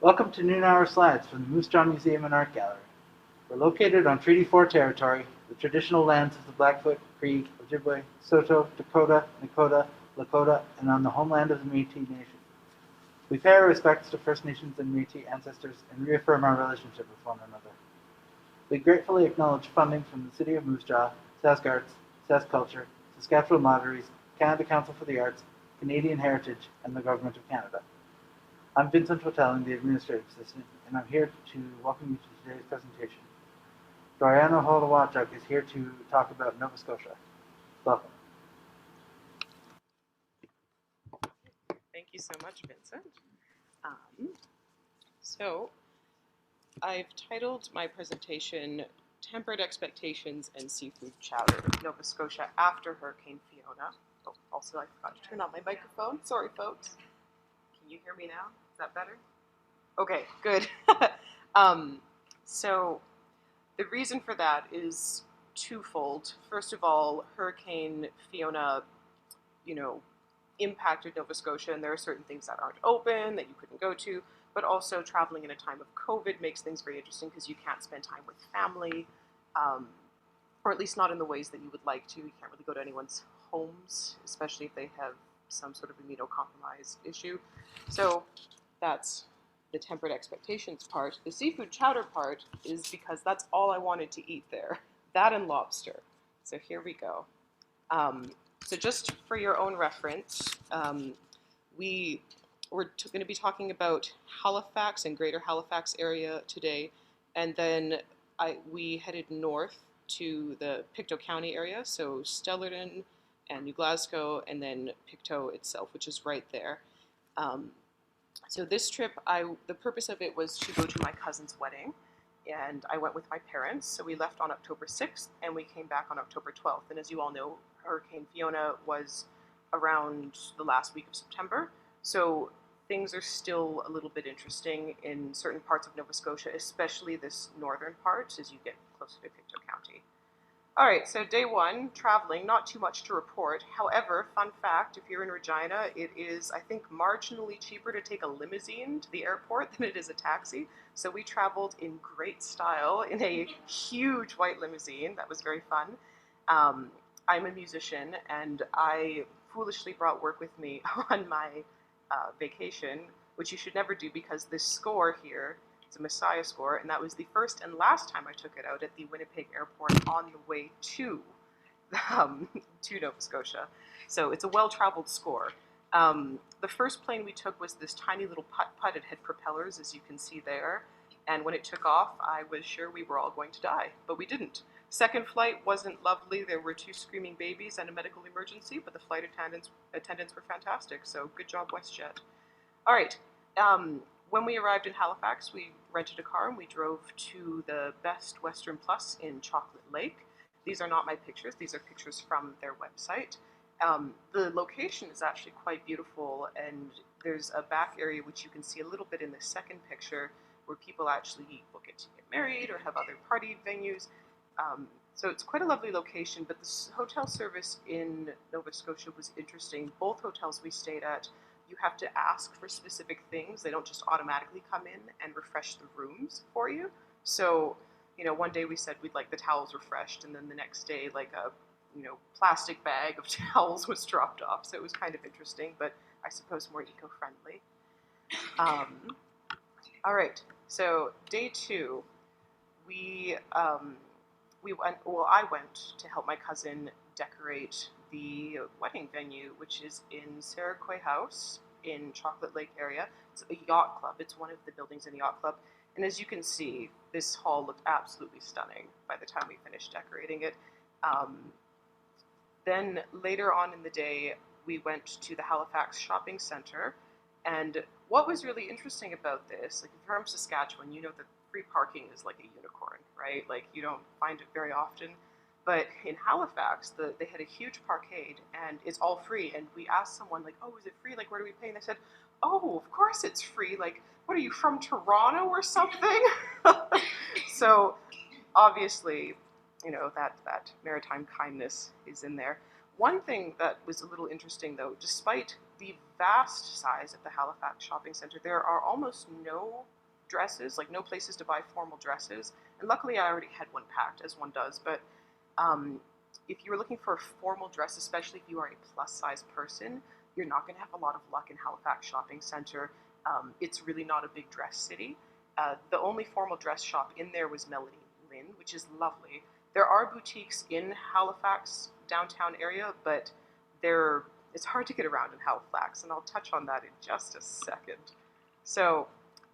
Welcome to Noon Hour Slides from the Moose Jaw Museum and Art Gallery. We're located on Treaty 4 territory, the traditional lands of the Blackfoot, Cree, Ojibwe, Saulteaux, Dakota, Nakota, Lakota, and on the homeland of the Métis Nation. We pay our respects to First Nations and Métis ancestors and reaffirm our relationship with one another. We gratefully acknowledge funding from the City of Moose Jaw, SaskArts, SaskCulture, Saskatchewan Lotteries, Canada Council for the Arts, Canadian Heritage, and the Government of Canada. I'm Vincent Hotelling, the Administrative Assistant, and I'm here to welcome you to today's presentation. Dorianna Holowachuk is here to talk about Nova Scotia. Welcome. Thank you so much, Vincent. So I've titled my presentation Tempered Expectations and Seafood Chowder, Nova Scotia after Hurricane Fiona. Oh, also I forgot to turn on my microphone. Sorry, folks. Can you hear me now? Is that better? Okay, good. So the reason for that is twofold. First of all, Hurricane Fiona, impacted Nova Scotia, and there are certain things that aren't open that you couldn't go to, but also traveling in a time of COVID makes things very interesting because you can't spend time with family, or at least not in the ways that you would like to. You can't really go to anyone's homes, especially if they have some sort of immunocompromised issue. So that's the tempered expectations part. The seafood chowder part is because that's all I wanted to eat there. That and lobster. So here we go. So just for your own reference, we're going to be talking about Halifax and Greater Halifax area today, and then we headed north to the Pictou County area, so Stellarton and New Glasgow, and then Pictou itself, which is right there. So this trip, the purpose of it was to go to my cousin's wedding, and I went with my parents. So we left on October 6th, and we came back on October 12th. And as you all know, Hurricane Fiona was around the last week of September. So things are still a little bit interesting in certain parts of Nova Scotia, especially this northern part as you get closer to Pictou County. All right, so day one, traveling, not too much to report. However, fun fact, if you're in Regina, it is, I think, marginally cheaper to take a limousine to the airport than it is a taxi. So we traveled in great style in a huge white limousine. That was very fun. I'm a musician, and I foolishly brought work with me on my vacation, which you should never do because this score here, it's a Messiah score, and that was the first and last time I took it out at the Winnipeg airport on the way to Nova Scotia. So it's a well-traveled score. The first plane we took was this tiny little putt-putt. It had propellers, as you can see there. And when it took off, I was sure we were all going to die, but we didn't. Second flight wasn't lovely. There were 2 screaming babies and a medical emergency, but the flight attendants were fantastic, so good job, WestJet. All right. When we arrived in Halifax, we rented a car and we drove to the Best Western Plus in Chocolate Lake. These are not my pictures. These are pictures from their website. The location is actually quite beautiful, and there's a back area which you can see a little bit in the second picture where people actually book it to get married or have other party venues. So it's quite a lovely location, but the hotel service in Nova Scotia was interesting. Both hotels we stayed at, you have to ask for specific things. They don't just automatically come in and refresh the rooms for you. So, one day we said we'd like the towels refreshed, and then the next day, like a, plastic bag of towels was dropped off. So it was kind of interesting, but I suppose more eco-friendly. All right, so day 2, I went to help my cousin decorate the wedding venue, which is in Saraquay House in Chocolate Lake area. It's a yacht club. It's one of the buildings in the yacht club. And as you can see, this hall looked absolutely stunning by the time we finished decorating it. Then later on in the day, we went to the Halifax Shopping Centre. And what was really interesting about this, like if you're from Saskatchewan, you know that free parking is like a unicorn, right? Like you don't find it very often. But in Halifax, they had a huge parkade, and it's all free. And we asked someone, like, oh, is it free? Like, where do we pay? And they said, oh, of course it's free. Like, what are you, from Toronto or something? So obviously, that maritime kindness is in there. One thing that was a little interesting, though, despite the vast size of the Halifax shopping centre, there are almost no dresses, like no places to buy formal dresses. And luckily I already had one packed, as one does, but if you were looking for a formal dress, especially if you are a plus size person, you're not going to have a lot of luck in Halifax shopping centre. It's really not a big dress city. The only formal dress shop in there was Melanie Lynn, which is lovely. There are boutiques in Halifax downtown area, but it's hard to get around in Halifax, and I'll touch on that in just a second. So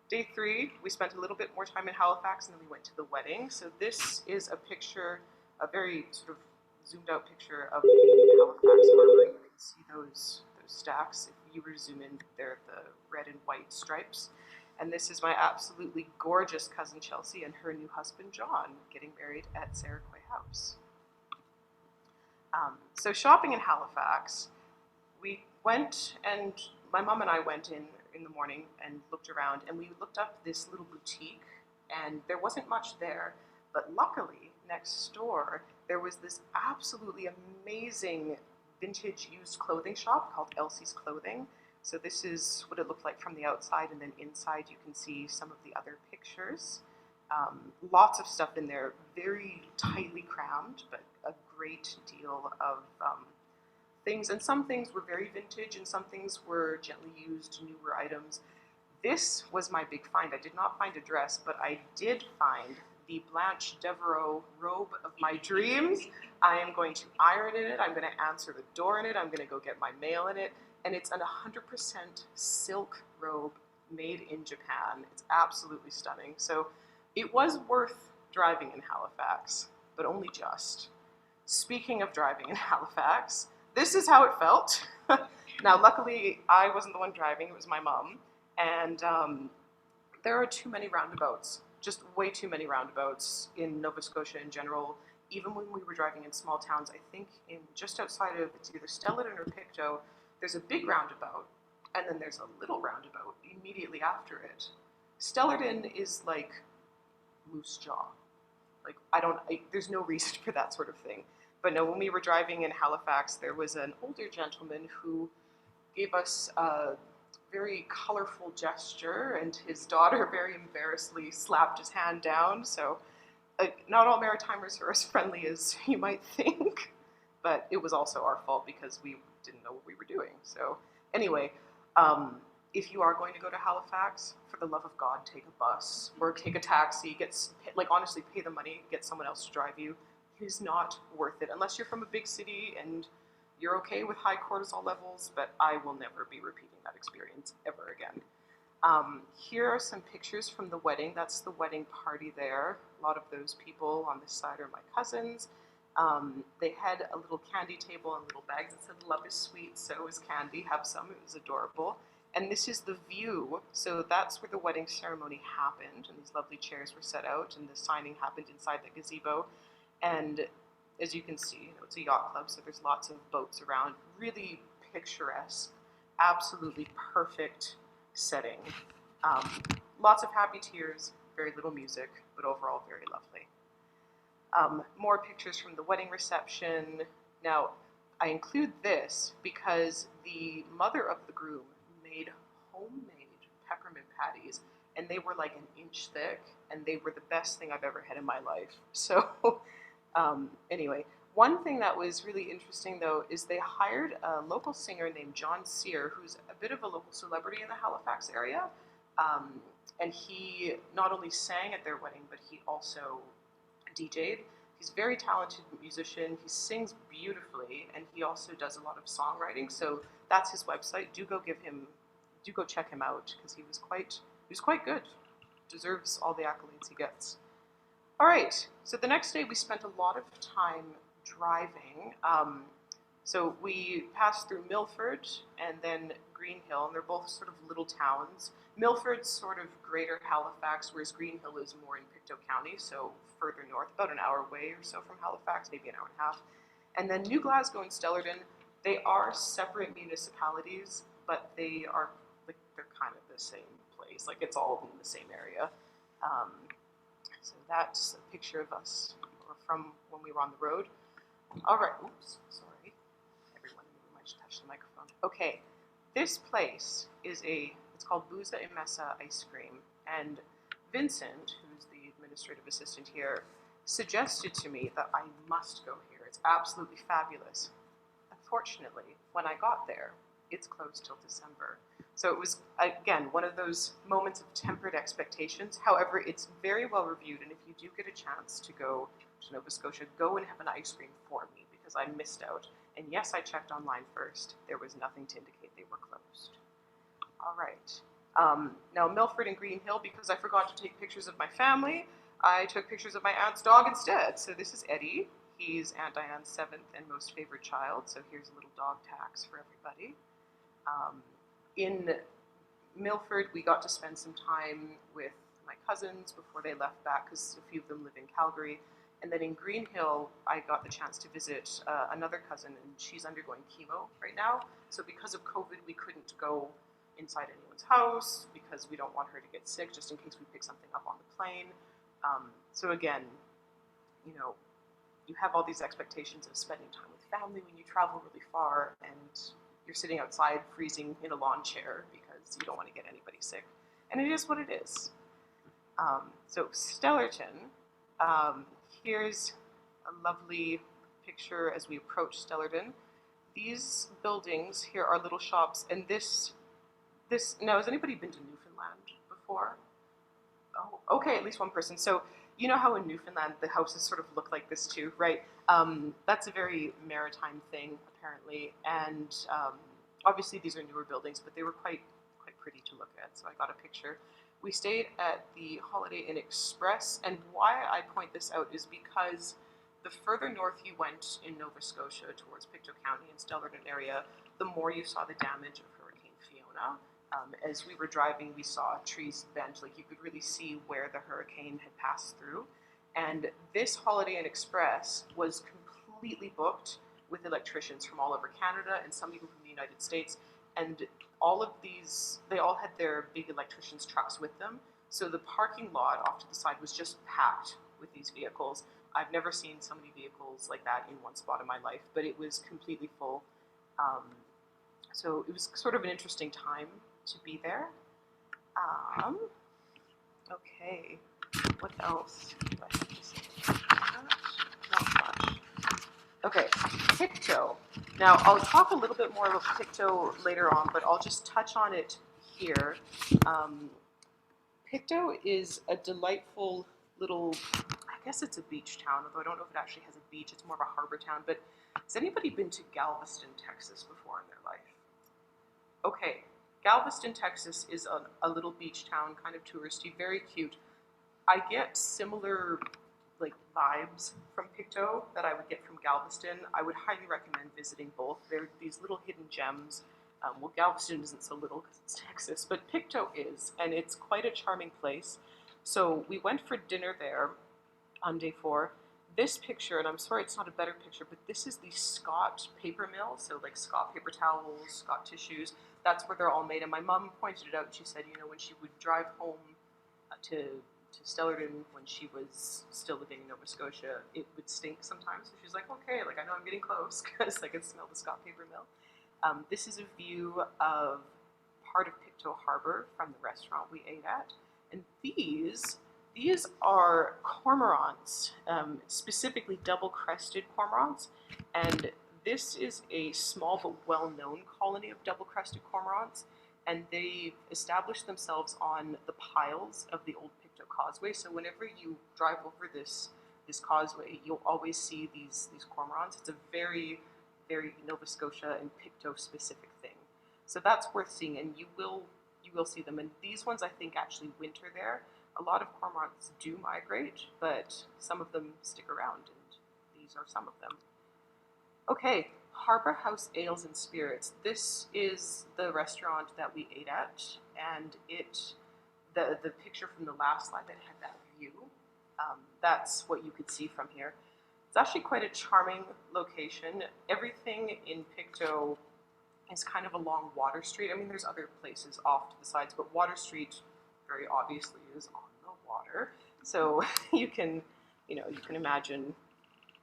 day 3, we spent a little bit more time in Halifax, and then we went to the wedding. So this is a picture, a very sort of zoomed out picture of the Halifax Harbour. You can see those stacks. If you were to zoom in, they're the red and white stripes. And this is my absolutely gorgeous cousin Chelsea and her new husband John getting married at Saraquay House. So shopping in Halifax, we went, and my mom and I went in the morning and looked around, and we looked up this little boutique, and there wasn't much there, but luckily next door there was this absolutely amazing vintage used clothing shop called Elsie's Clothing. So this is what it looked like from the outside, and then inside you can see some of the other pictures. Lots of stuff in there, very tightly crammed, but a great deal of things. And some things were very vintage, and some things were gently used, newer items. This was my big find. I did not find a dress, but I did find the Blanche Devereaux robe of my dreams. I am going to iron in it. I'm going to answer the door in it. I'm going to go get my mail in it. And it's an 100% silk robe made in Japan. It's absolutely stunning. So it was worth driving in Halifax, but only just. Speaking of driving in Halifax, this is how it felt. Now, luckily, I wasn't the one driving. It was my mom. And there are too many roundabouts, just way too many roundabouts in Nova Scotia in general. Even when we were driving in small towns, I think in just outside of, it's either Stellarton or Pictou, there's a big roundabout, and then there's a little roundabout immediately after it. Stellarton is like Moose Jaw. Like, there's no reason for that sort of thing. But no, when we were driving in Halifax, there was an older gentleman who gave us a very colorful gesture, and his daughter very embarrassedly slapped his hand down. So not all Maritimers are as friendly as you might think, but it was also our fault because we didn't know what we were doing. So anyway, if you are going to go to Halifax, for the love of God, take a bus or take a taxi. Honestly, pay the money, get someone else to drive you. It is not worth it unless you're from a big city and you're okay with high cortisol levels, but I will never be repeating that experience ever again. Here are some pictures from the wedding. That's the wedding party there. A lot of those people on this side are my cousins. They had a little candy table and little bags that said "Love is sweet, so is candy. Have some." It was adorable. And this is the view. So that's where the wedding ceremony happened, and these lovely chairs were set out, and the signing happened inside the gazebo. And as you can see, it's a yacht club, so there's lots of boats around. Really picturesque, absolutely perfect setting. Lots of happy tears, very little music, but overall very lovely. More pictures from the wedding reception. Now, I include this because the mother of the groom made homemade peppermint patties, and they were like an inch thick, and they were the best thing I've ever had in my life. So anyway, one thing that was really interesting, though, is they hired a local singer named John Sear, who's a bit of a local celebrity in the Halifax area. And he not only sang at their wedding, but he also DJ'd. He's a very talented musician. He sings beautifully, and he also does a lot of songwriting. So that's his website. Do go check him out, because he was quite good. Deserves all the accolades he gets. All right. So the next day we spent a lot of time driving. So we passed through Milford and then Greenhill, and they're both sort of little towns. Milford's sort of greater Halifax, whereas Greenhill is more in Pictou County, so further north, about an hour away or so from Halifax, maybe an hour and a half. And then New Glasgow and Stellarton, they are separate municipalities, but they're kind of the same place. Like, it's all in the same area. So that's a picture of us from when we were on the road. All right, oops, sorry. Everyone might touch the microphone. Okay, this place is it's called Buza Imesa Ice Cream, and Vincent, who's the administrative assistant here, suggested to me that I must go here. It's absolutely fabulous. Unfortunately, when I got there, it's closed till December. So it was, again, one of those moments of tempered expectations. However, it's very well reviewed, and if you do get a chance to go to Nova Scotia, go and have an ice cream for me, because I missed out. And yes, I checked online first. There was nothing to indicate they were closed. All right. Now, Milford and Green Hill, because I forgot to take pictures of my family, I took pictures of my aunt's dog instead. So this is Eddie. He's Aunt Diane's 7th and most favorite child. So here's a little dog tax for everybody. In Milford, we got to spend some time with my cousins before they left back, because a few of them live in Calgary. And then in Green Hill, I got the chance to visit another cousin, and she's undergoing chemo right now. So because of COVID, we couldn't go inside anyone's house because we don't want her to get sick, just in case we pick something up on the plane. So again, you know, you have all these expectations of spending time with family when you travel really far, and you're sitting outside freezing in a lawn chair because you don't want to get anybody sick. And it is what it is. So Stellarton, here's a lovely picture as we approach Stellarton. These buildings here are little shops, and this, now has anybody been to Newfoundland before? Oh, okay, at least one person. So you know how in Newfoundland the houses sort of look like this too, right? That's a very maritime thing, apparently, and obviously these are newer buildings, but they were quite pretty to look at, so I got a picture. We stayed at the Holiday Inn Express, and why I point this out is because the further north you went in Nova Scotia towards Pictou County and Stellarton area, the more you saw the damage of Hurricane Fiona. As we were driving, we saw trees bent, like you could really see where the hurricane had passed through. And this Holiday Inn Express was completely booked with electricians from all over Canada and some even from the United States. And all of these, they all had their big electricians' trucks with them. So the parking lot off to the side was just packed with these vehicles. I've never seen so many vehicles like that in one spot in my life, but it was completely full. So it was sort of an interesting time to be there. Okay, what else do I have to say? Not much. Okay, Pictou. Now, I'll talk a little bit more about Pictou later on, but I'll just touch on it here. Pictou is a delightful little, I guess it's a beach town, although I don't know if it actually has a beach. It's more of a harbor town. But has anybody been to Galveston, Texas before in their life? Okay, Galveston, Texas is a little beach town, kind of touristy, very cute. I get similar like vibes from Pictou that I would get from Galveston. I would highly recommend visiting both. They're these little hidden gems. Well, Galveston isn't so little because it's Texas, but Pictou is, and it's quite a charming place. So we went for dinner there on day 4. This picture, and I'm sorry it's not a better picture, but this is the Scott paper mill, so like Scott paper towels, Scott tissues. That's where they're all made. And my mom pointed it out, and she said, you know, when she would drive home to Stellarton when she was still living in Nova Scotia, it would stink sometimes. So she's like, okay, like I know I'm getting close because I can smell the Scott paper mill. This is a view of part of Pictou Harbor from the restaurant we ate at. And these are cormorants, specifically double-crested cormorants. And this is a small but well-known colony of double-crested cormorants. And they've established themselves on the piles of the old Pictou Causeway. So whenever you drive over this causeway, you'll always see these cormorants. It's a very, very Nova Scotia and Pictou specific thing. So that's worth seeing, and you will see them. And these ones, I think, actually winter there. A lot of cormorants do migrate, but some of them stick around, and these are some of them. Okay, Harbor House Ales and Spirits. This is the restaurant that we ate at, and the picture from the last slide that had that view, that's what you could see from here. It's actually quite a charming location. Everything in Pictou is kind of along Water Street. I mean, there's other places off to the sides, but Water Street very obviously is on the water. So you can imagine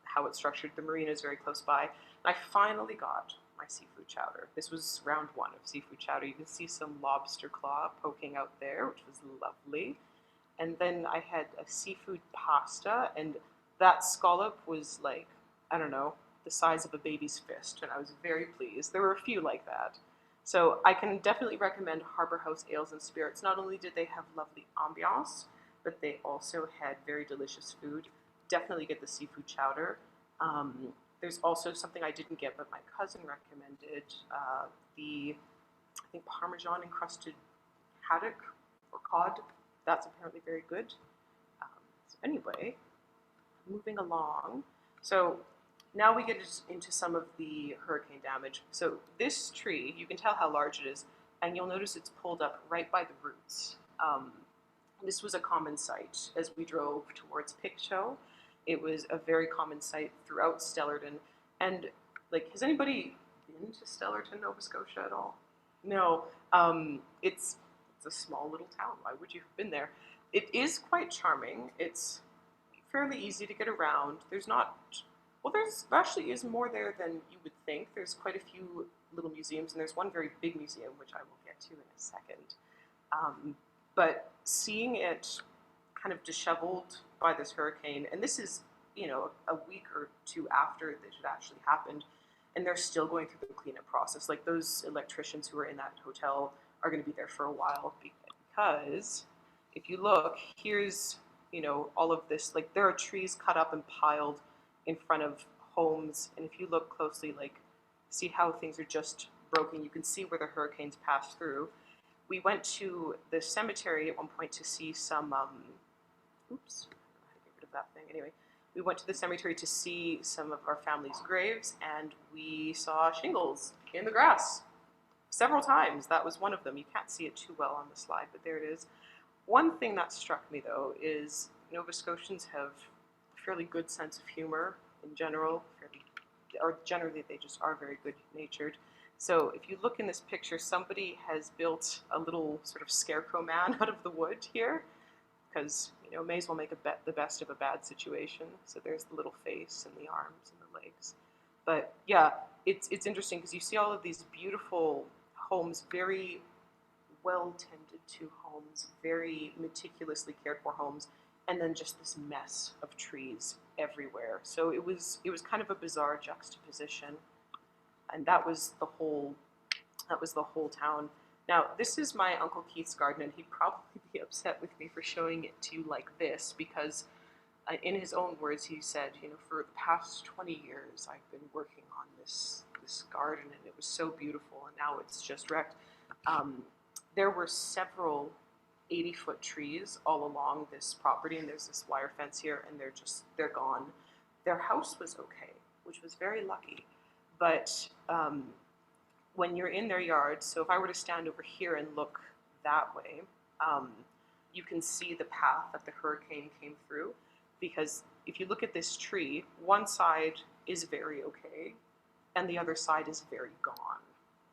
how it's structured. The marina is very close by. And I finally got my my seafood chowder. This was round one of seafood chowder. You can see some lobster claw poking out there, which was lovely. And then I had a seafood pasta, and that scallop was like, I don't know, the size of a baby's fist, and I was very pleased. There were a few like that. So I can definitely recommend Harbour House Ales and Spirits. Not only did they have lovely ambiance, but they also had very delicious food. Definitely get the seafood chowder. There's also something I didn't get, but my cousin recommended the, I think, Parmesan encrusted haddock or cod. That's apparently very good. So anyway, moving along. So now we get into some of the hurricane damage. So this tree, you can tell how large it is, and you'll notice it's pulled up right by the roots. This was a common sight as we drove towards Pictou. It was a very common sight throughout Stellarton. And like, has anybody been to Stellarton, Nova Scotia at all? No. It's a small little town. Why would you have been there? It is quite charming. It's fairly easy to get around. There's not, well, there actually is more there than you would think. There's quite a few little museums, and there's one very big museum, which I will get to in a second. But seeing it kind of disheveled by this hurricane, and this is, you know, a week or two after this had actually happened, and they're still going through the cleanup process. Like, those electricians who are in that hotel are going to be there for a while, because if you look, here's, you know, all of this, like, there are trees cut up and piled in front of homes, and if you look closely, like, see how things are just broken. You can see where the hurricanes passed through. We went to the cemetery at one point to see some, oops, I don't know how to get rid of that thing. Anyway, we went to the cemetery to see some of our family's graves, and we saw shingles in the grass several times. That was one of them. You can't see it too well on the slide, but there it is. One thing that struck me, though, is Nova Scotians have a fairly good sense of humor in general, or generally they just are very good-natured. So if you look in this picture, somebody has built a little sort of scarecrow man out of the wood here, because, you know, may as well make the best of a bad situation. So there's the little face and the arms and the legs. But yeah, it's interesting because you see all of these beautiful homes, very well tended to homes, very meticulously cared for homes, and then just this mess of trees everywhere. So it was kind of a bizarre juxtaposition. And that was the whole town. Now, this is my Uncle Keith's garden, and he'd probably be upset with me for showing it to you like this, because in his own words, he said, you know, for the past 20 years, I've been working on this garden, and it was so beautiful, and now it's just wrecked. There were several 80-foot trees all along this property, and there's this wire fence here, and they're gone. Their house was okay, which was very lucky. But when you're in their yard, so if I were to stand over here and look that way, you can see the path that the hurricane came through. Because if you look at this tree, one side is very okay, and the other side is very gone,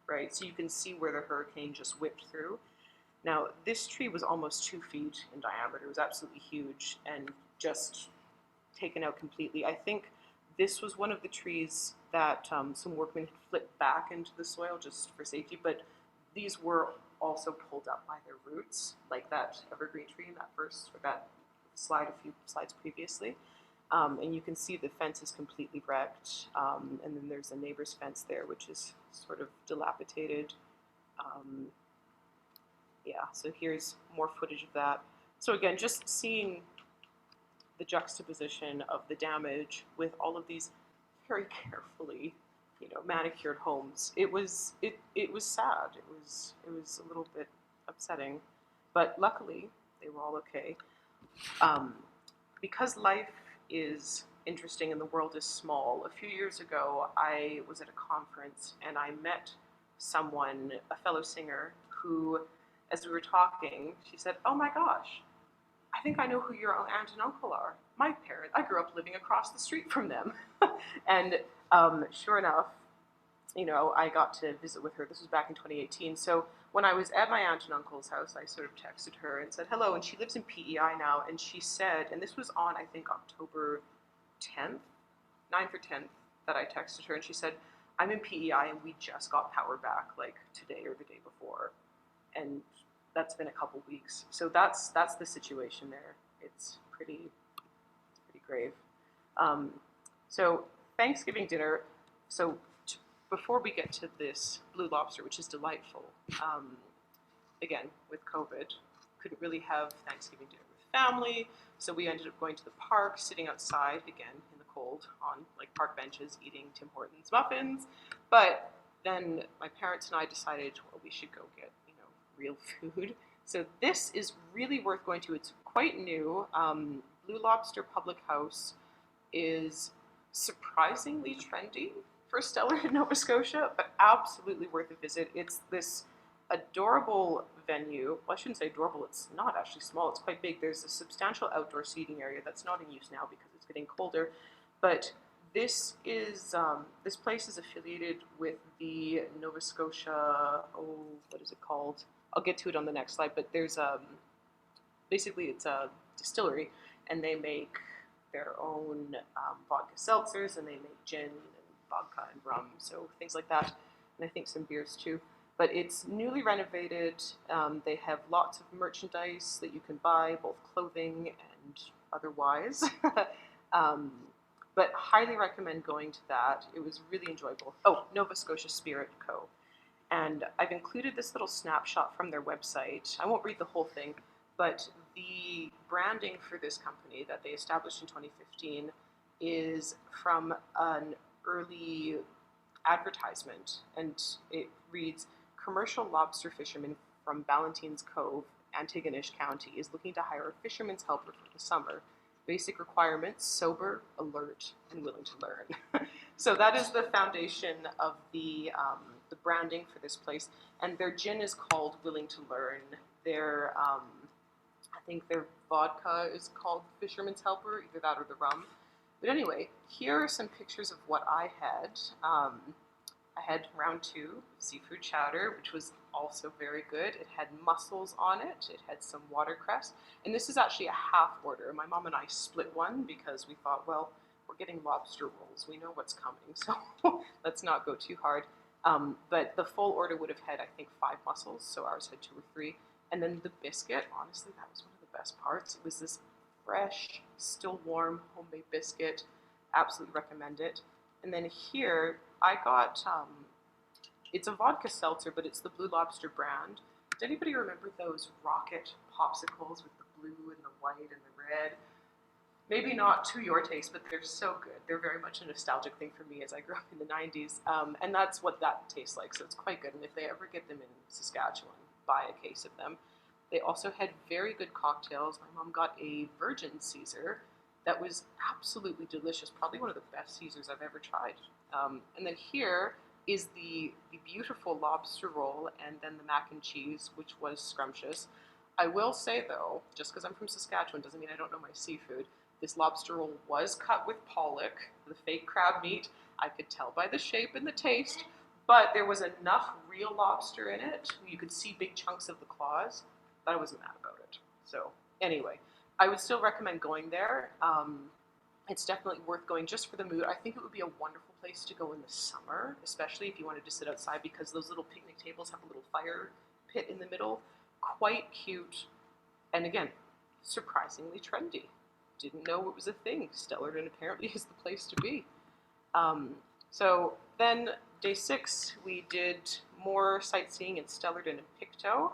right? So you can see where the hurricane just whipped through. Now, this tree was almost 2 feet in diameter. It was absolutely huge and just taken out completely. I think this was one of the trees that some workmen had flipped back into the soil just for safety, but these were also pulled up by their roots, like that evergreen tree in that that slide a few slides previously. And you can see the fence is completely wrecked, and then there's a neighbor's fence there, which is sort of dilapidated. Yeah, so here's more footage of that. So again, just seeing the juxtaposition of the damage with all of these very carefully, you know, manicured homes. It was sad. It was a little bit upsetting, but luckily they were all okay. Because life is interesting and the world is small, a few years ago I was at a conference and I met someone, a fellow singer, who, as we were talking, she said, "Oh my gosh, I think I know who your aunt and uncle are. My parents, I grew up living across the street from them." And sure enough, you know, I got to visit with her. This was back in 2018. So when I was at my aunt and uncle's house, I sort of texted her and said hello. And she lives in PEI now. And she said, and this was on, I think, October 10th, 9th or 10th, that I texted her. And she said, I'm in PEI and we just got power back like today or the day before, and that's been a couple weeks. So that's the situation there. It's pretty grave. So Thanksgiving dinner. So before we get to this Blue Lobster, which is delightful, again with COVID, couldn't really have Thanksgiving dinner with family. So we ended up going to the park, sitting outside again in the cold on like park benches, eating Tim Hortons muffins. But then my parents and I decided, well, we should go get real food. So this is really worth going to. It's quite new. Blue Lobster Public House is surprisingly trendy for Stellar in Nova Scotia, but absolutely worth a visit. It's this adorable venue. Well, I shouldn't say adorable, it's not actually small, it's quite big. There's a substantial outdoor seating area that's not in use now because it's getting colder, but this place is affiliated with the Nova Scotia, what is it called? I'll get to it on the next slide, but there's basically it's a distillery, and they make their own vodka seltzers, and they make gin and vodka and rum, so things like that, and I think some beers too. But it's newly renovated. They have lots of merchandise that you can buy, both clothing and otherwise. But highly recommend going to that. It was really enjoyable. Oh, Nova Scotia Spirit Co. And I've included this little snapshot from their website. I won't read the whole thing, but the branding for this company that they established in 2015 is from an early advertisement, and it reads, "Commercial lobster fisherman from Ballantines Cove, Antigonish County, is looking to hire a fisherman's helper for the summer. Basic requirements: sober, alert, and willing to learn." So that is the foundation of the branding for this place. And their gin is called Willing to Learn. Their I think their vodka is called Fisherman's Helper, either that or the rum. But anyway, here are some pictures of what I had. I had round 2 seafood chowder, which was also very good. It had mussels on it. It had some watercress. And this is actually a half order. My mom and I split one because we thought, well, we're getting lobster rolls. We know what's coming, so let's not go too hard. But the full order would have had, I think, 5 mussels, so ours had 2 or 3. And then the biscuit, honestly, that was one of the best parts. It was this fresh, still warm, homemade biscuit. Absolutely recommend it. And then here, I got, it's a vodka seltzer, but it's the Blue Lobster brand. Does anybody remember those rocket popsicles with the blue and the white and the red? Maybe not to your taste, but they're so good. They're very much a nostalgic thing for me as I grew up in the 90s. And that's what that tastes like, so it's quite good. And if they ever get them in Saskatchewan, buy a case of them. They also had very good cocktails. My mom got a Virgin Caesar that was absolutely delicious, probably one of the best Caesars I've ever tried. And then here is the beautiful lobster roll, and then the mac and cheese, which was scrumptious. I will say though, just because I'm from Saskatchewan doesn't mean I don't know my seafood. This lobster roll was cut with pollock, the fake crab meat. I could tell by the shape and the taste, but there was enough real lobster in it. You could see big chunks of the claws, but I wasn't mad about it. So anyway, I would still recommend going there. It's definitely worth going just for the mood. I think it would be a wonderful place to go in the summer, especially if you wanted to sit outside, because those little picnic tables have a little fire pit in the middle. Quite cute. And again, surprisingly trendy. Didn't know it was a thing. Stellarton apparently is the place to be. So then day 6, we did more sightseeing in Stellarton and Pictou,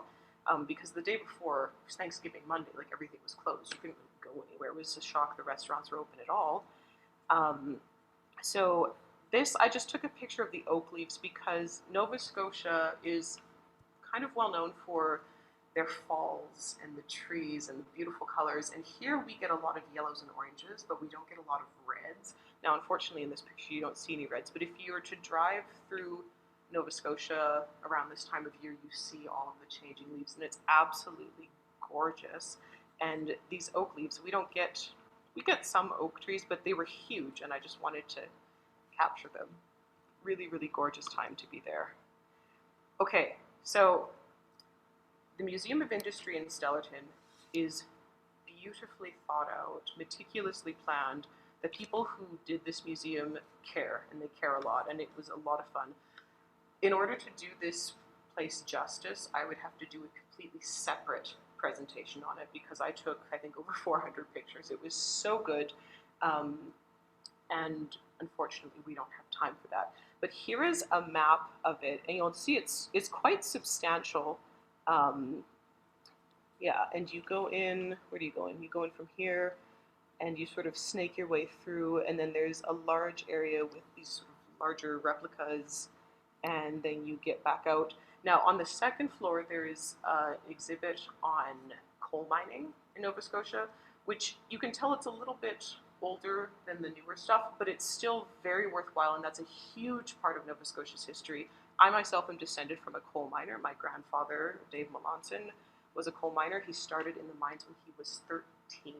because the day before was Thanksgiving Monday, like everything was closed. You couldn't really go anywhere. It was a shock the restaurants were open at all. So this, I just took a picture of the oak leaves because Nova Scotia is kind of well known for their falls and the trees and the beautiful colors. And here we get a lot of yellows and oranges, but we don't get a lot of reds. Now, unfortunately, in this picture, you don't see any reds. But if you were to drive through Nova Scotia around this time of year, you see all of the changing leaves, and it's absolutely gorgeous. And these oak leaves, we get some oak trees, but they were huge, and I just wanted to capture them. Really, really gorgeous time to be there. Okay, so the Museum of Industry in Stellarton is beautifully thought out, meticulously planned. the people who did this museum care, and they care a lot, and it was a lot of fun. In order to do this place justice, I would have to do a completely separate presentation on it because I took, I think, over 400 pictures. It was so good, and unfortunately, we don't have time for that. But here is a map of it, and you'll see it's quite substantial. Um, yeah, and you go in. Where do you go in? You go in from here, and you sort of snake your way through, and then there's a large area with these sort of larger replicas, and then you get back out. Now, on the second floor, there is an exhibit on coal mining in Nova Scotia, which you can tell it's a little bit older than the newer stuff, but it's still very worthwhile, and that's a huge part of Nova Scotia's history. I myself am descended from a coal miner. My grandfather, Dave Melanson, was a coal miner. He started in the mines when he was 13,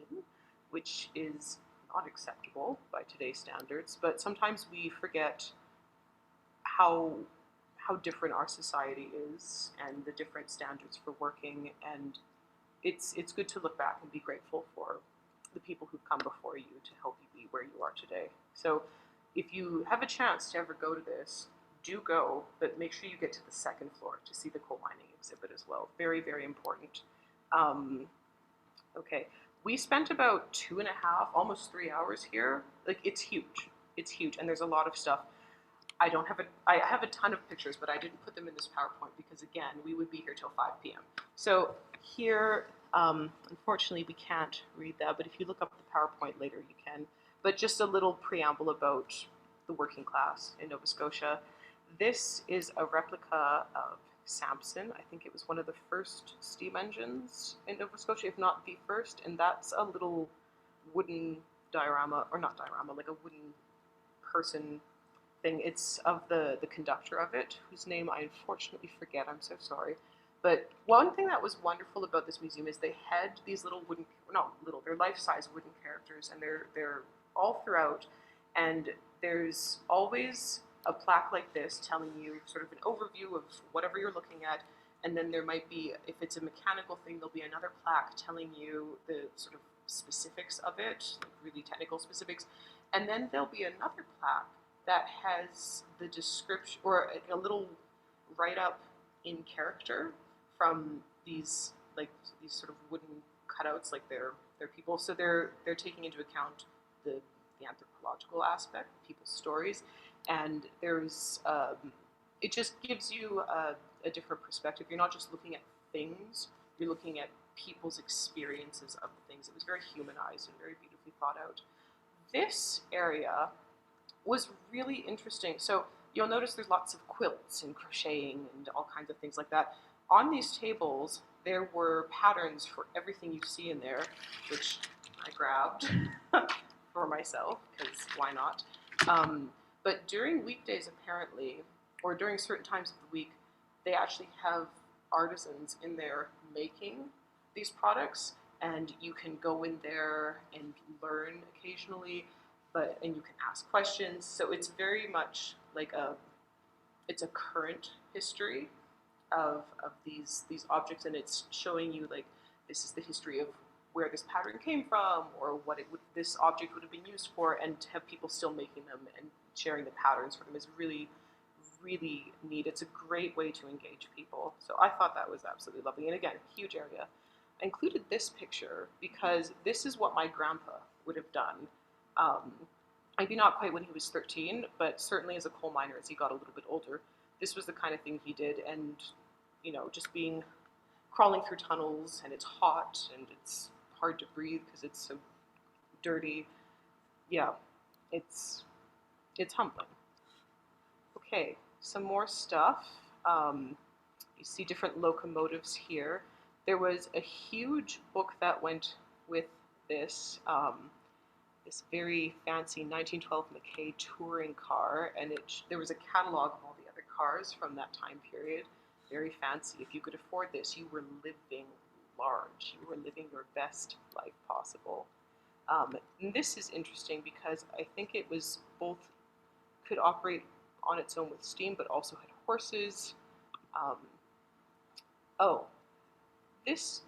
which is not acceptable by today's standards, but sometimes we forget how different our society is and the different standards for working, and it's good to look back and be grateful for the people who've come before you to help you be where you are today. So if you have a chance to ever go to this, do go, but make sure you get to the second floor to see the coal mining exhibit as well. Very, very important. Okay, we spent about 2.5, almost 3 hours here. Like, it's huge. It's huge, and there's a lot of stuff. I have a ton of pictures, but I didn't put them in this PowerPoint because, again, we would be here till 5 p.m. So here, unfortunately, we can't read that, but if you look up the PowerPoint later, you can. But just a little preamble about the working class in Nova Scotia. This is a replica of Samson. I think it was one of the first steam engines in Nova Scotia, if not the first, and that's a little wooden diorama, or not diorama, like a wooden person thing. It's of the conductor of it, whose name I unfortunately forget. I'm so sorry. But one thing that was wonderful about this museum is they had these little wooden, not little, they're life-size wooden characters, and they're all throughout, and there's always a plaque like this telling you sort of an overview of whatever you're looking at, and then there might be, if it's a mechanical thing, there'll be another plaque telling you the sort of specifics of it, like really technical specifics, and then there'll be another plaque that has the description, or a little write-up in character from these sort of wooden cutouts, like they're people. So they're taking into account the anthropological aspect, people's stories, and there's it just gives you a different perspective. You're not just looking at things; you're looking at people's experiences of the things. It was very humanized and very beautifully thought out. This area was really interesting. So you'll notice there's lots of quilts and crocheting and all kinds of things like that. On these tables, there were patterns for everything you see in there, which I grabbed for myself, because why not? But during weekdays, apparently, or during certain times of the week, they actually have artisans in there making these products, and you can go in there and learn occasionally, and you can ask questions. So it's very much like it's a current history of these objects, and it's showing you, like, this is the history of where this pattern came from, or what this object would have been used for, and to have people still making them and sharing the patterns for them is really, really neat. It's a great way to engage people. So I thought that was absolutely lovely. And again, huge area. I included this picture because this is what my grandpa would have done. Maybe not quite when he was 13, but certainly as a coal miner as he got a little bit older. This was the kind of thing he did, and just crawling through tunnels, and it's hot and it's hard to breathe because it's so dirty. Yeah, it's humbling. Okay, some more stuff. You see different locomotives here. There was a huge book that went with this. This very fancy 1912 Mackay touring car, and there was a catalog of all the other cars from that time period. Very fancy. If you could afford this, you were living large. You were living your best life possible. And this is interesting because I think it was could operate on its own with steam, but also had horses.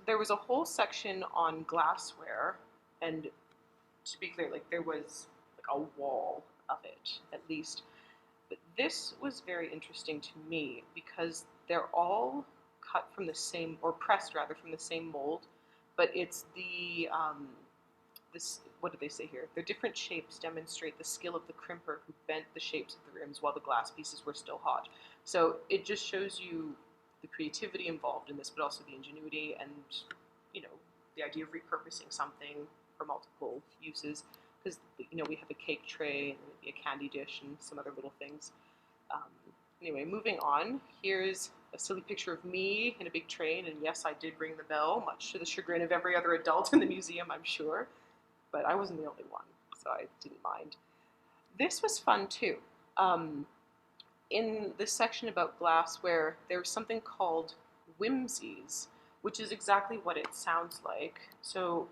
There was a whole section on glassware, and to be clear, like, there was a wall of it, at least. But this was very interesting to me because they're all cut from the same, or pressed rather, from the same mold, but it's the this, what do they say here? Their different shapes demonstrate the skill of the crimper who bent the shapes of the rims while the glass pieces were still hot. So it just shows you the creativity involved in this, but also the ingenuity and, you know, the idea of repurposing something for multiple uses. Because, you know, we have a cake tray and maybe a candy dish and some other little things. Anyway, moving on, here's a silly picture of me in a big train, and yes, I did ring the bell, much to the chagrin of every other adult in the museum, I'm sure. But I wasn't the only one, so I didn't mind. This was fun too. In this section about glassware, there's something called whimsies, which is exactly what it sounds like. So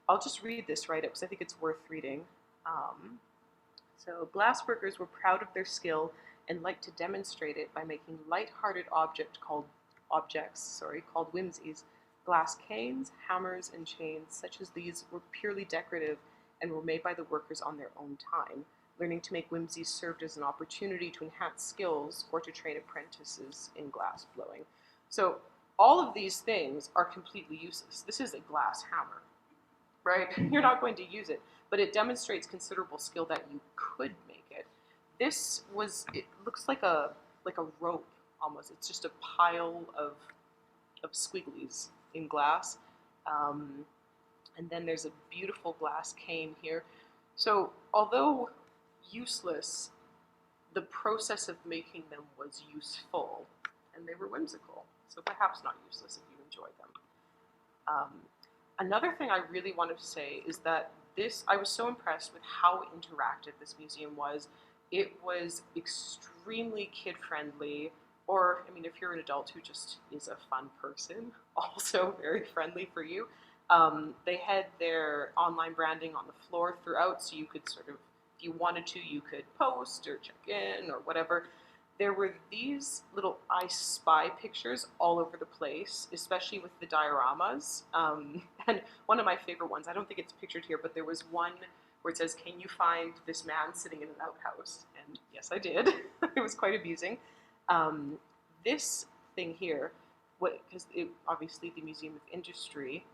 I'll just read this right up because I think it's worth reading. So glassworkers were proud of their skill and liked to demonstrate it by making light-hearted objects called whimsies. Glass canes, hammers, and chains such as these were purely decorative and were made by the workers on their own time. Learning to make whimsies served as an opportunity to enhance skills or to train apprentices in glass blowing. So all of these things are completely useless. This is a glass hammer, right? You're not going to use it, but it demonstrates considerable skill that you could make it. This was, it looks like a rope almost. It's just a pile of squigglies in glass. And then there's a beautiful glass cane here. So although useless, the process of making them was useful, and they were whimsical. So perhaps not useless if you enjoyed them. Another thing I really wanted to say is that I was so impressed with how interactive this museum was. It was extremely kid-friendly, or, I mean, if you're an adult who just is a fun person, also very friendly for you. They had their online branding on the floor throughout, so you could sort of, if you wanted to, you could post or check in or whatever. There were these little I Spy pictures all over the place, especially with the dioramas. And one of my favorite ones, I don't think it's pictured here, but there was one where it says, "Can you find this man sitting in an outhouse?" And yes, I did. It was quite amusing. This thing here, because obviously the Museum of Industry,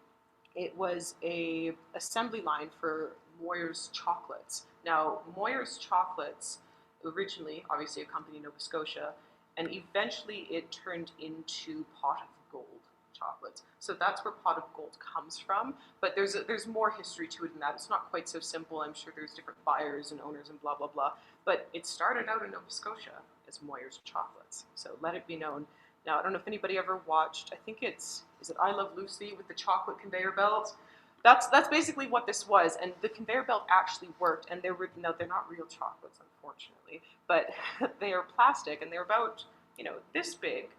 it was a assembly line for Moyer's chocolates. Now, Moyer's chocolates, originally, obviously a company in Nova Scotia, and eventually it turned into Pot of Gold chocolates. So that's where Pot of Gold comes from, but there's more history to it than that. It's not quite so simple. I'm sure there's different buyers and owners and blah, blah, blah. But it started out in Nova Scotia as Moyer's chocolates, so let it be known. Now, I don't know if anybody ever watched, I think is it I Love Lucy with the chocolate conveyor belt? That's basically what this was, and the conveyor belt actually worked, and they're not real chocolates, unfortunately, but they are plastic, and they're about, this big,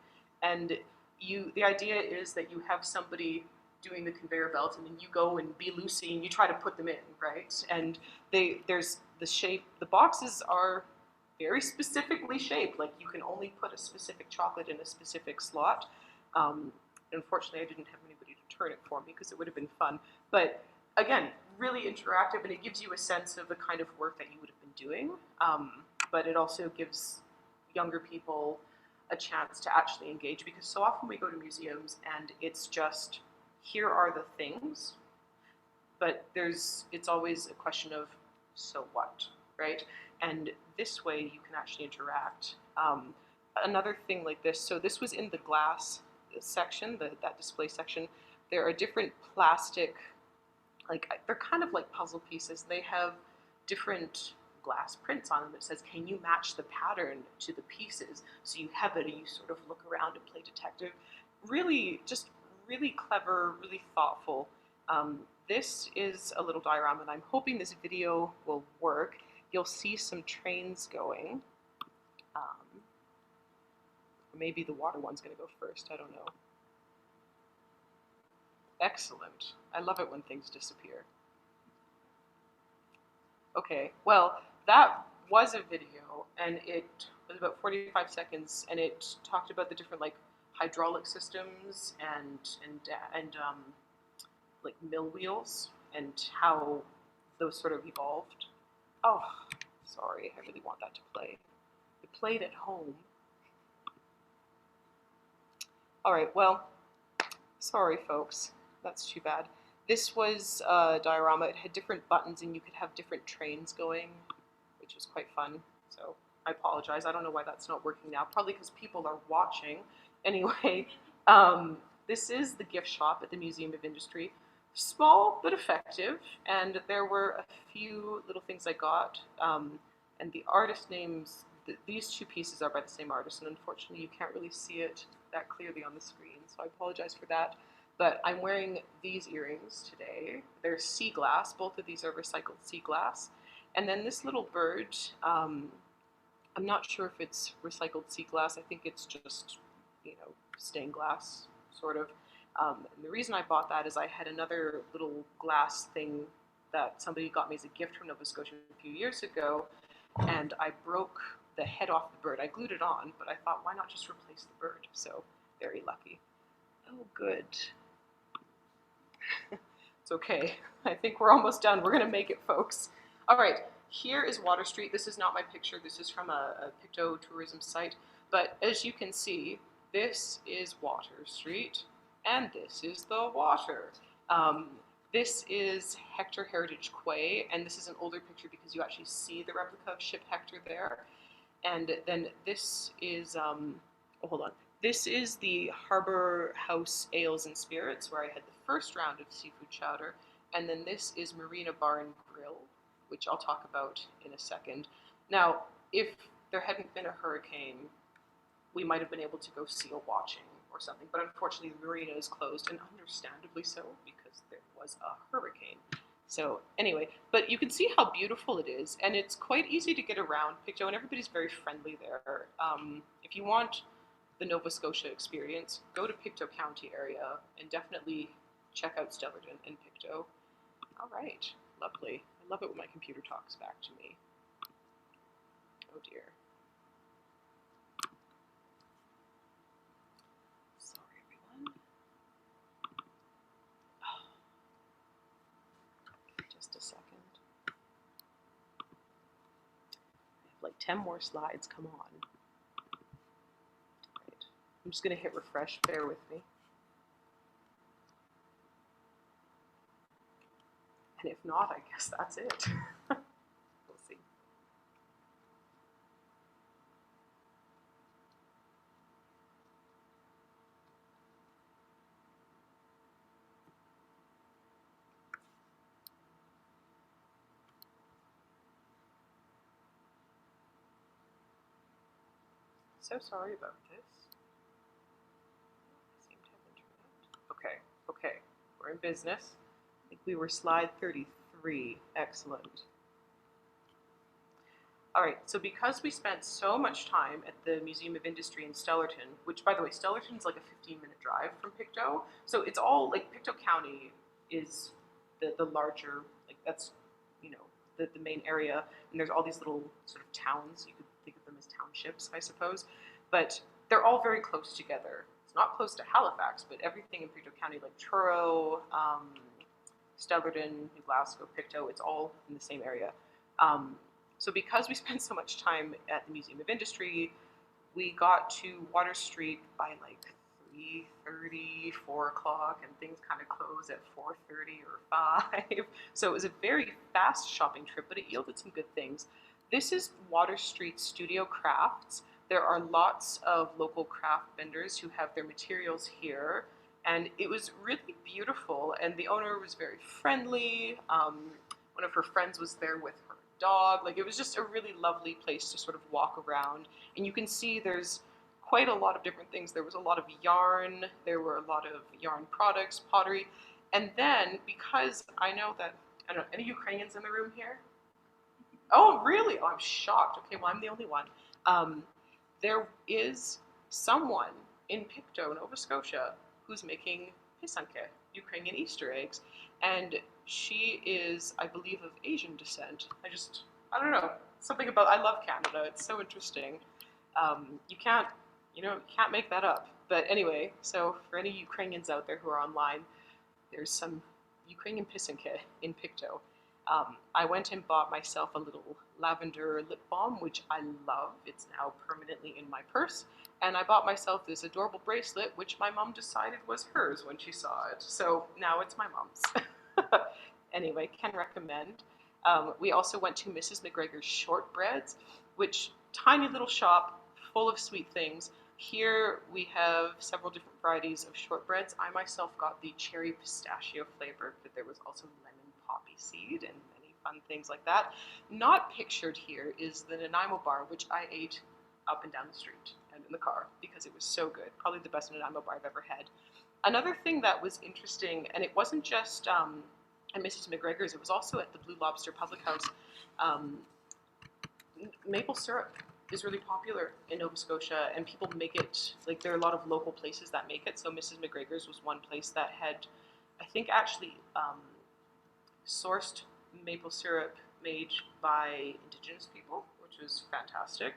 and the idea is that you have somebody doing the conveyor belt, and then you go and be Lucy, and you try to put them in, right? And there's the shape, the boxes are very specifically shaped, like you can only put a specific chocolate in a specific slot. Unfortunately, I didn't have anybody to turn it for me because it would have been fun. But again, really interactive, and it gives you a sense of the kind of work that you would have been doing. But it also gives younger people a chance to actually engage, because so often we go to museums and it's just, here are the things, but it's always a question of, so what, right? And this way you can actually interact. Another thing like this, so this was in the glass section, that display section. There are different plastic, they're kind of like puzzle pieces. They have different glass prints on them that says, can you match the pattern to the pieces? So you have it and you sort of look around and play detective. Really, just really clever, really thoughtful. This is a little diorama, and I'm hoping this video will work. You'll see some trains going. Maybe the water one's going to go first, I don't know. Excellent. I love it when things disappear. Okay, well, that was a video, and it was about 45 seconds, and it talked about the different hydraulic systems and mill wheels and how those sort of evolved. Oh, sorry, I really want that to play. It played at home. All right, well, sorry, folks. That's too bad. This was a diorama. It had different buttons, and you could have different trains going, which was quite fun. So I apologize. I don't know why that's not working now. Probably because people are watching. Anyway, this is the gift shop at the Museum of Industry. Small but effective, and there were a few little things I got. And the artist names, these two pieces are by the same artist, and unfortunately you can't really see it that clearly on the screen, so I apologize for that. But I'm wearing these earrings today. They're sea glass. Both of these are recycled sea glass. And then this little bird, I'm not sure if it's recycled sea glass. I think it's just, stained glass, sort of. And the reason I bought that is I had another little glass thing that somebody got me as a gift from Nova Scotia a few years ago, and I broke the head off the bird. I glued it on, but I thought, why not just replace the bird? So, very lucky. Oh, good. It's okay. I think we're almost done. We're going to make it, folks. All right, here is Water Street. This is not my picture. This is from a Pictou tourism site. But as you can see, this is Water Street, and this is the water. This is Hector Heritage Quay, and this is an older picture because you actually see the replica of Ship Hector there. And then this is, hold on. This is the Harbour House Ales and Spirits, where I had the first round of seafood chowder. And then this is Marina Bar and Grill, which I'll talk about in a second. Now, if there hadn't been a hurricane, we might have been able to go seal watching or something, but unfortunately the marina is closed, and understandably so, because there was a hurricane. So anyway, but you can see how beautiful it is, and it's quite easy to get around Pictou, and everybody's very friendly there. If you want the Nova Scotia experience, go to Pictou County area, and definitely check out Stellarton and Pictou. All right, lovely. I love it when my computer talks back to me. Oh dear. Just a second. I have like 10 more slides, come on. Right. I'm just going to hit refresh, bear with me. And if not, I guess that's it. We'll see. So sorry about this. I seem to have internet. Okay, we're in business. I think we were slide 33. Excellent. All right, so because we spent so much time at the Museum of Industry in Stellarton, which, by the way, Stellarton's like a 15-minute drive from Pictou, so it's all, like, Pictou County is the larger, like, that's, the main area, and there's all these little sort of towns. You could think of them as townships, I suppose, but they're all very close together. It's not close to Halifax, but everything in Pictou County, like Truro, Stellarton, New Glasgow, Pictou, it's all in the same area. So because we spent so much time at the Museum of Industry, we got to Water Street by like 3:30, 4 o'clock, and things kind of close at 4:30 or 5. So it was a very fast shopping trip, but it yielded some good things. This is Water Street Studio Crafts. There are lots of local craft vendors who have their materials here, and it was really beautiful, and the owner was very friendly. One of her friends was there with her dog. Like, it was just a really lovely place to sort of walk around, and you can see there's quite a lot of different things. There was a lot of yarn, there were a lot of yarn products, pottery, and then because I know that, I don't know, any Ukrainians in the room here? Oh, really? Oh, I'm shocked. Okay, well, I'm the only one. There is someone in Pictou, Nova Scotia, who's making pisanke, Ukrainian Easter eggs, and she is, I believe, of Asian descent. I don't know, something about, I love Canada. It's so interesting. You can't make that up. But anyway, so for any Ukrainians out there who are online, there's some Ukrainian pisanke in Pictou. I went and bought myself a little lavender lip balm, which I love. It's now permanently in my purse. And I bought myself this adorable bracelet, which my mom decided was hers when she saw it. So now it's my mom's. Anyway, can recommend. We also went to Mrs. McGregor's Shortbreads, which tiny little shop full of sweet things. Here we have several different varieties of shortbreads. I myself got the cherry pistachio flavor, but there was also lemon poppy seed and many fun things like that. Not pictured here is the Nanaimo bar, which I ate up and down the street and in the car because it was so good. Probably the best Nanaimo bar I've ever had. Another thing that was interesting, and it wasn't just at Mrs. McGregor's, it was also at the Blue Lobster Public House. Maple syrup is really popular in Nova Scotia, and people make it, like there are a lot of local places that make it. So Mrs. McGregor's was one place that had, I think actually sourced maple syrup made by Indigenous people, which was fantastic.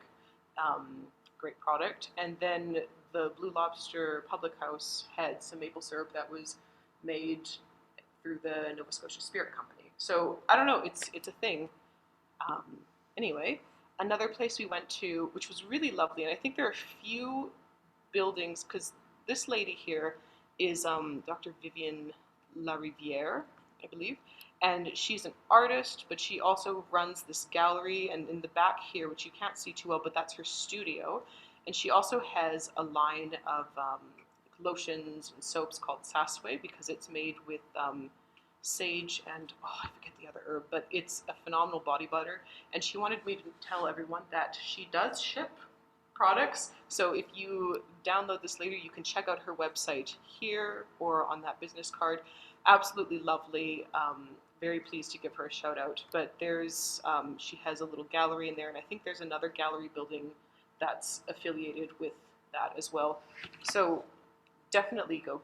Great product. And then the Blue Lobster Public House had some maple syrup that was made through the Nova Scotia Spirit Company. So I don't know, it's a thing. Anyway, another place we went to, which was really lovely, and I think there are a few buildings, because this lady here is Dr. Vivian Lariviere, I believe, and she's an artist, but she also runs this gallery, and in the back here, which you can't see too well, but that's her studio, and she also has a line of lotions and soaps called Saswe, because it's made with sage and, I forget the other herb, but it's a phenomenal body butter, and she wanted me to tell everyone that she does ship products, so if you download this later, you can check out her website here or on that business card. Absolutely lovely. Very pleased to give her a shout out. But there's, she has a little gallery in there, and I think there's another gallery building that's affiliated with that as well. So definitely go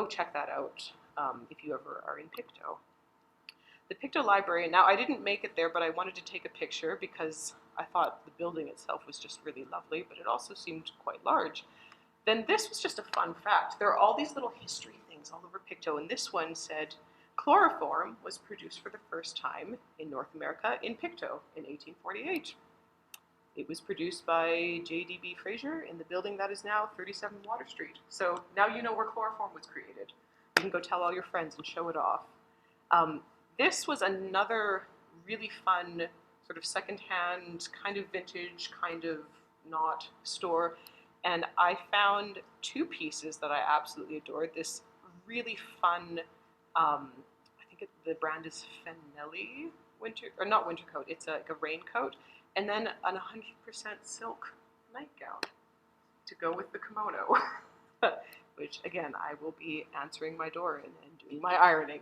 check that out if you ever are in Pictou. The Pictou Library, now I didn't make it there, but I wanted to take a picture because I thought the building itself was just really lovely, but it also seemed quite large. Then this was just a fun fact. There are all these little history things all over Pictou, and this one said, chloroform was produced for the first time in North America in Pictou in 1848. It was produced by J.D.B. Fraser in the building that is now 37 Water Street. So now you know where chloroform was created. You can go tell all your friends and show it off. This was another really fun sort of secondhand, kind of vintage, kind of not store. And I found two pieces that I absolutely adored. This really fun, I think the brand is Fenelli winter, or not winter coat, it's like a raincoat. And then an 100% silk nightgown to go with the kimono, which again, I will be answering my door and doing my ironing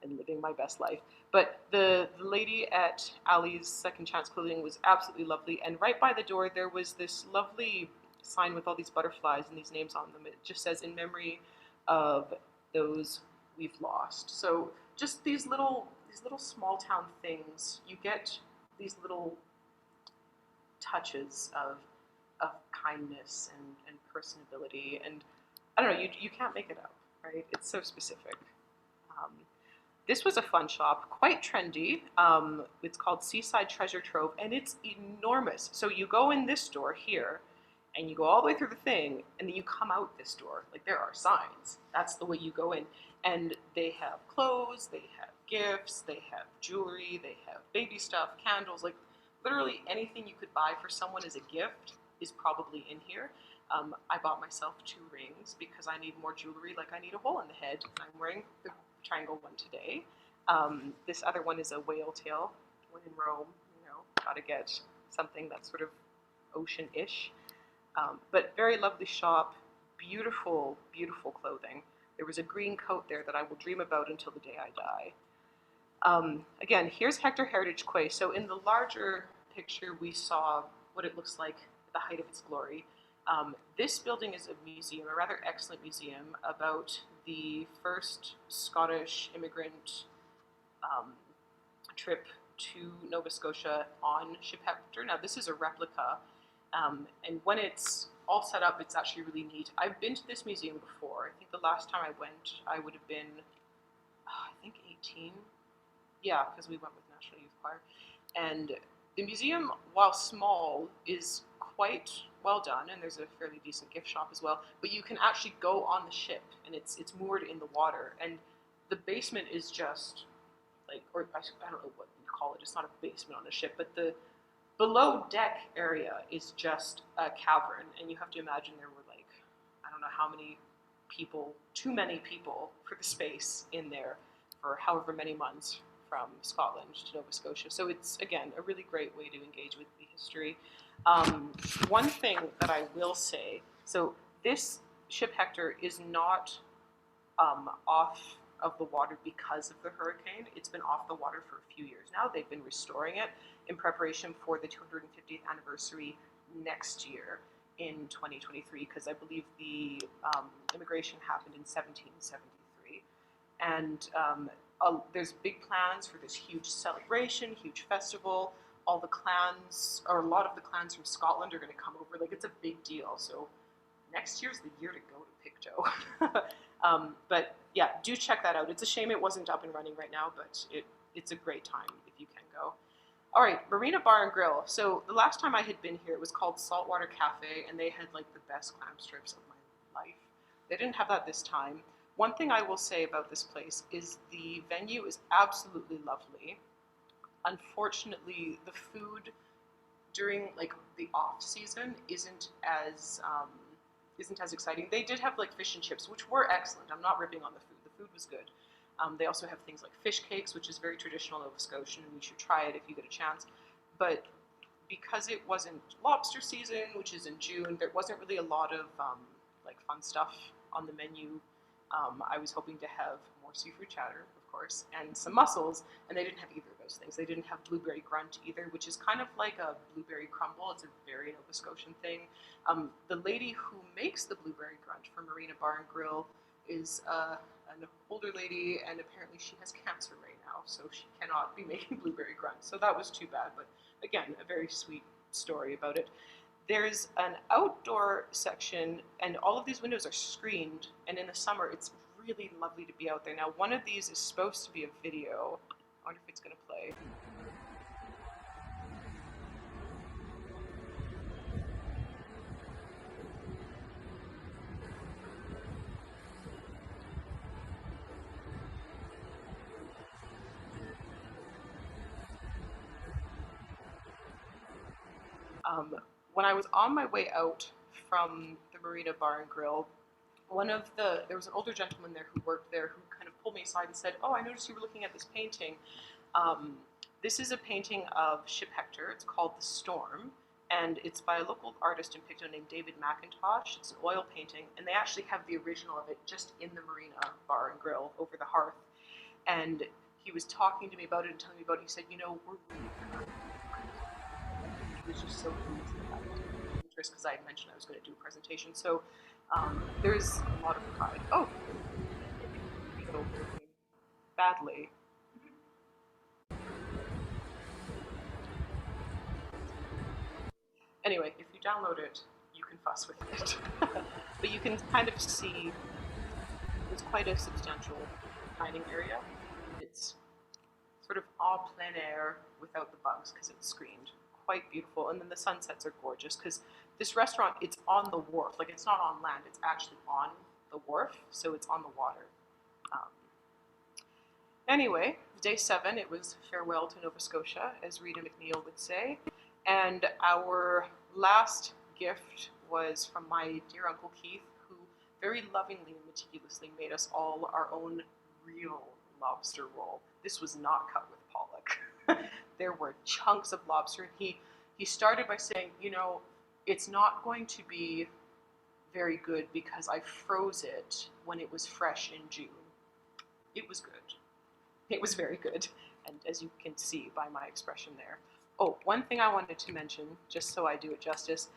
and living my best life. But the lady at Ali's Second Chance Clothing was absolutely lovely. And right by the door, there was this lovely sign with all these butterflies and these names on them. It just says, in memory of those we've lost. So just these little small town things, you get these little touches of kindness and personability, and I don't know, you can't make it up, right? It's so specific. This was a fun shop, quite trendy. It's called Seaside Treasure Trove, and it's enormous. So you go in this door here, and you go all the way through the thing, and then you come out this door. Like, there are signs. That's the way you go in. And they have clothes, they have gifts, they have jewelry, they have baby stuff, candles, like literally anything you could buy for someone as a gift is probably in here. I bought myself 2 rings because I need more jewelry, like I need a hole in the head. I'm wearing the triangle one today. This other one is a whale tail. When in Rome, gotta get something that's sort of ocean-ish. But very lovely shop, beautiful, beautiful clothing. There was a green coat there that I will dream about until the day I die. Again, here's Hector Heritage Quay. So in the larger picture, we saw what it looks like at the height of its glory. This building is a museum, a rather excellent museum, about the first Scottish immigrant trip to Nova Scotia on Ship Hector. Now, this is a replica, and when it's all set up, it's actually really neat. I've been to this museum before. I think the last time I went, I would have been, I think 18. Yeah, because we went with National Youth Choir. And the museum, while small, is quite well done, and there's a fairly decent gift shop as well. But you can actually go on the ship, and it's moored in the water, and the basement is just like, or I don't know what you call it. It's not a basement on a ship, but the below deck area is just a cavern, and you have to imagine there were like, I don't know how many people, too many people for the space in there for however many months from Scotland to Nova Scotia. So it's, again, a really great way to engage with the history. One thing that I will say, so this ship Hector is not off of the water because of the hurricane. It's been off the water for a few years now. They've been restoring it in preparation for the 250th anniversary next year in 2023, because I believe the immigration happened in 1773. And there's big plans for this huge celebration, huge festival. All the clans, or a lot of the clans from Scotland are going to come over. Like, it's a big deal. So next year's the year to go to Pictou. But yeah, do check that out. It's a shame it wasn't up and running right now, but it's a great time if you can go. All right, Marina Bar and Grill. So the last time I had been here, it was called Saltwater Cafe, and they had like the best clam strips of my life. They didn't have that this time. One thing I will say about this place is the venue is absolutely lovely. Unfortunately, the food during like the off season isn't as exciting. They did have like fish and chips, which were excellent. I'm not ripping on the food. The food was good. They also have things like fish cakes, which is very traditional Nova Scotian, and you should try it if you get a chance. But because it wasn't lobster season, which is in June, there wasn't really a lot of like fun stuff on the menu. I was hoping to have more seafood chowder, of course, and some mussels, and they didn't have either of those things. They didn't have blueberry grunt either, which is kind of like a blueberry crumble. It's a very Nova Scotian thing. The lady who makes the blueberry grunt for Marina Bar and Grill is an older lady, and apparently she has cancer right now, so she cannot be making blueberry grunt. So that was too bad, but again, a very sweet story about it. There's an outdoor section, and all of these windows are screened, and in the summer it's really lovely to be out there. Now, one of these is supposed to be a video. I wonder if it's going to play. When I was on my way out from the Marina Bar and Grill, there was an older gentleman there who worked there who kind of pulled me aside and said, "Oh, I noticed you were looking at this painting. This is a painting of Ship Hector. It's called The Storm, and it's by a local artist in Pictou named David McIntosh. It's an oil painting, and they actually have the original of it just in the Marina Bar and Grill over the hearth." And he was talking to me about it and telling me about it. He said, we're really, he was just so pleased that I was interest, because I had mentioned I was going to do a presentation. So there's a lot of pride. Oh, badly. Anyway, if you download it, you can fuss with it. But you can kind of see it's quite a substantial dining area. It's sort of all plein air without the bugs because it's screened. Quite beautiful. And then the sunsets are gorgeous because this restaurant, it's on the wharf. Like, it's not on land, it's actually on the wharf, so it's on the water. Anyway, day 7, it was farewell to Nova Scotia, as Rita McNeil would say. And our last gift was from my dear Uncle Keith, who very lovingly and meticulously made us all our own real lobster roll. This was not cut with pollock. There were chunks of lobster, and he started by saying, it's not going to be very good because I froze it when it was fresh in June. It was good. It was very good, and as you can see by my expression there. Oh, one thing I wanted to mention, just so I do it justice,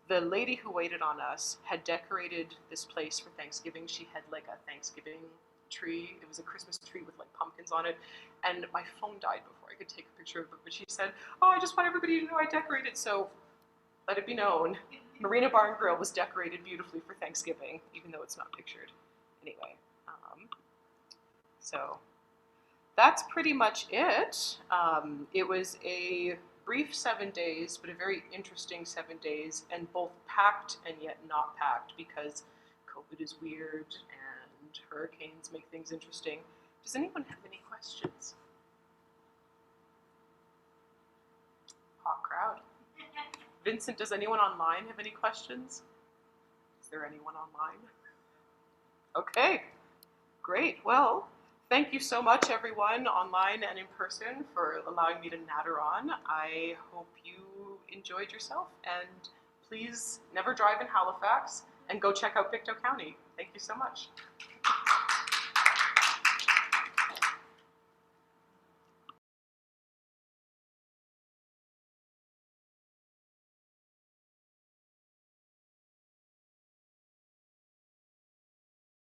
the lady who waited on us had decorated this place for Thanksgiving. She had like a Thanksgiving tree. It was a Christmas tree with like pumpkins on it, and my phone died before I could take a picture of it, but she said, "Oh, I just want everybody to know I decorated," so let it be known, Marina Bar and Grill was decorated beautifully for Thanksgiving, even though it's not pictured. Anyway, so that's pretty much it. It was a brief 7 days, but a very interesting 7 days, and both packed and yet not packed because COVID is weird and hurricanes make things interesting. Does anyone have any questions? Hot crowd. Vincent, does anyone online have any questions? Is there anyone online? Okay, great. Well, thank you so much, everyone, online and in person, for allowing me to natter on. I hope you enjoyed yourself, and please never drive in Halifax, and go check out Pictou County. Thank you so much.